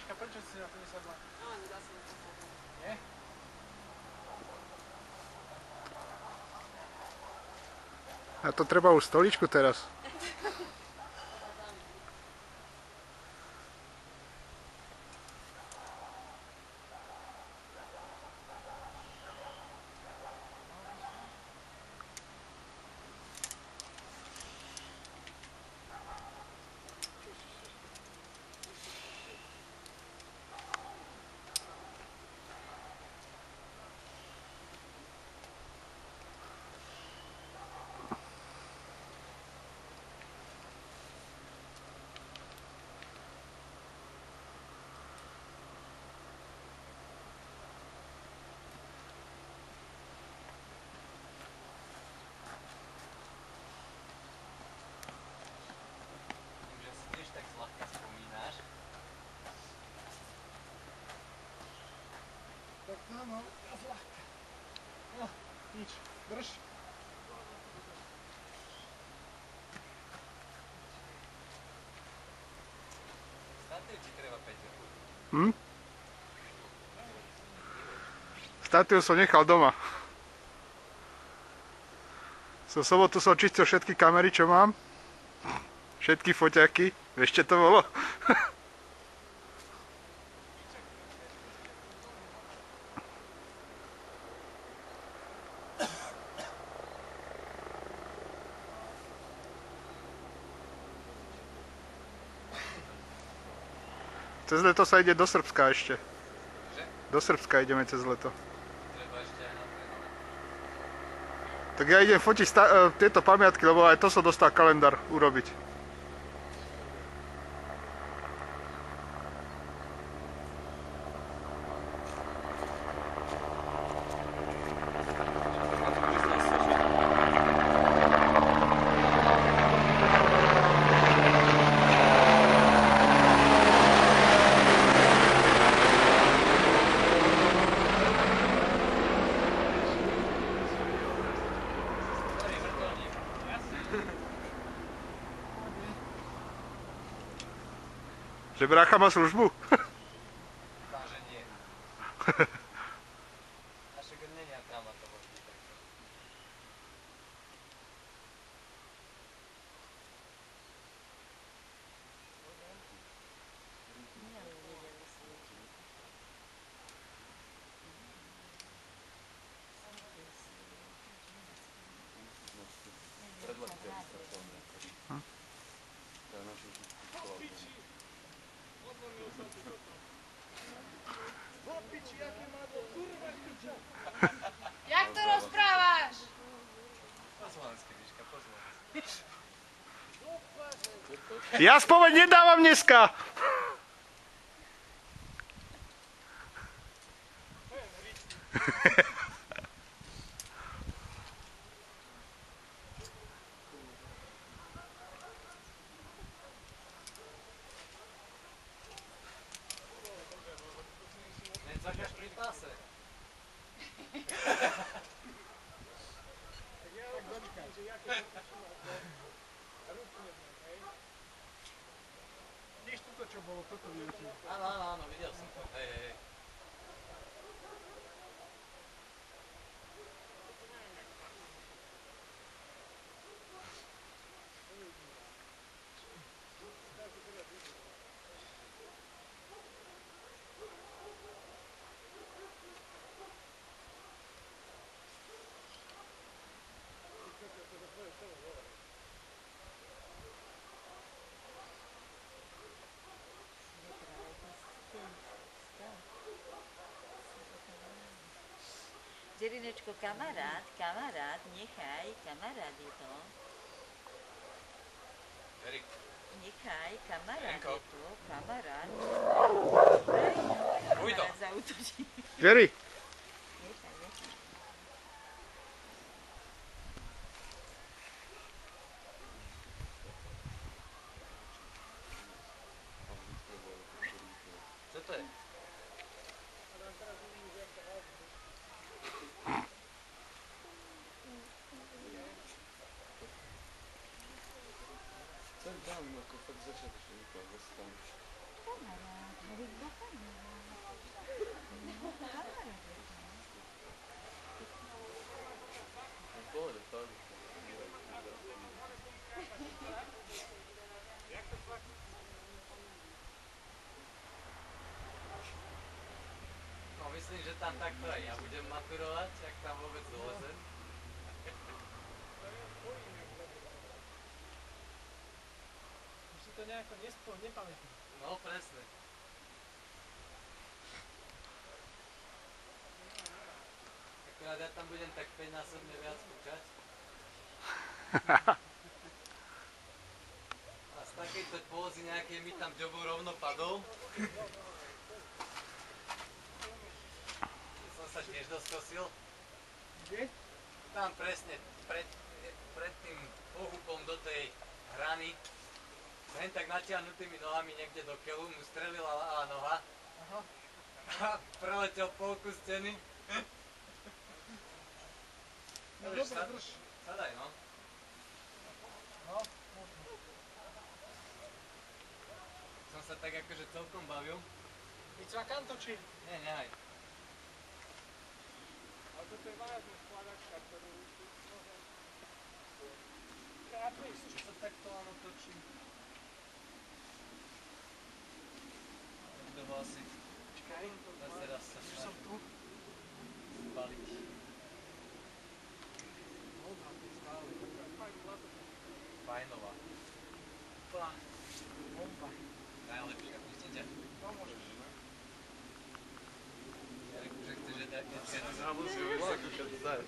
Miška, prečo si na to nesadla? No, nedá sa na to sadnúť. Nie? A to treba už stoličku teraz. Tak áno, zľahka. No, nič, drž. Statiu ti treba, Peťo. Statiu som nechal doma. So sobotu som čistil všetky kamery, čo mám. Všetky foťaky. Vieš, čo to bolo? Cez leto sa ide do Srbska ešte. Že? Do Srbska ideme cez leto. Treba ešte aj na trénove. Tak ja idem fotiť tieto pamiatky, lebo aj to som dostal kalendár urobiť. Že brácha má službu? Dúfam, že nie. Naše grdnenia tam a to možný takto. Jak to rozprávaš? Po slovensky, Miška, po slovensky. Ja spoveď nedávam dneska! Veď zakaž pri páse. Tak ja tak dotýkam, že jaké to počúva. A ruku jedno, hej? Vidíš toto, čo bolo? Toto vyletilo. Áno, videl som to. Hej. Derinečko, kamarát, nechaj, kamarát je to. Erik. Nechaj, kamarát Janko. je to, kamarát. Uj to. Kamarát zaútočí. Jerry, Nechaj. Čo to je? Tak dám, ako fakt začiatočný výklad, zase tam kamarát, hoď do kamarát. Kamarát. Pohode, pohode. No myslím, že tam takto aj ja budem maturovať, ak tam vôbec dolezem. Už si to nejako nepamätám. No presne. Akurát ja tam budem tak 5-násobne viac kúkať. A z takejto pózy nejakej mi tam ďobou rovno padol. Som sa tiež doskosil. Kde? Tam presne pred tým pohupom do tej hrany. Len tak natiahnutými nohami niekde do keľu mu strelila ľavá noha. Aha. A preletel polku steny. No dobre, drž. Sadaj no. No, možno. Som sa tak akože celkom bavil. Vycvakám to, či? Nie, nehaj. Ale toto je vážna skladačka, ktorú tu môžem... Treba prísť. Čo sa takto áno točí? Kto ho asi Čakaj. zase raz sa Už som tu. spaliť. No, tam je stále. Fajn, zlato. Fajnová. Plá. Bomba. Najlepšia, pustím ťa. No, môžeš. Ja reku, že chceš, že tak Ja musím vyskúšať zdať.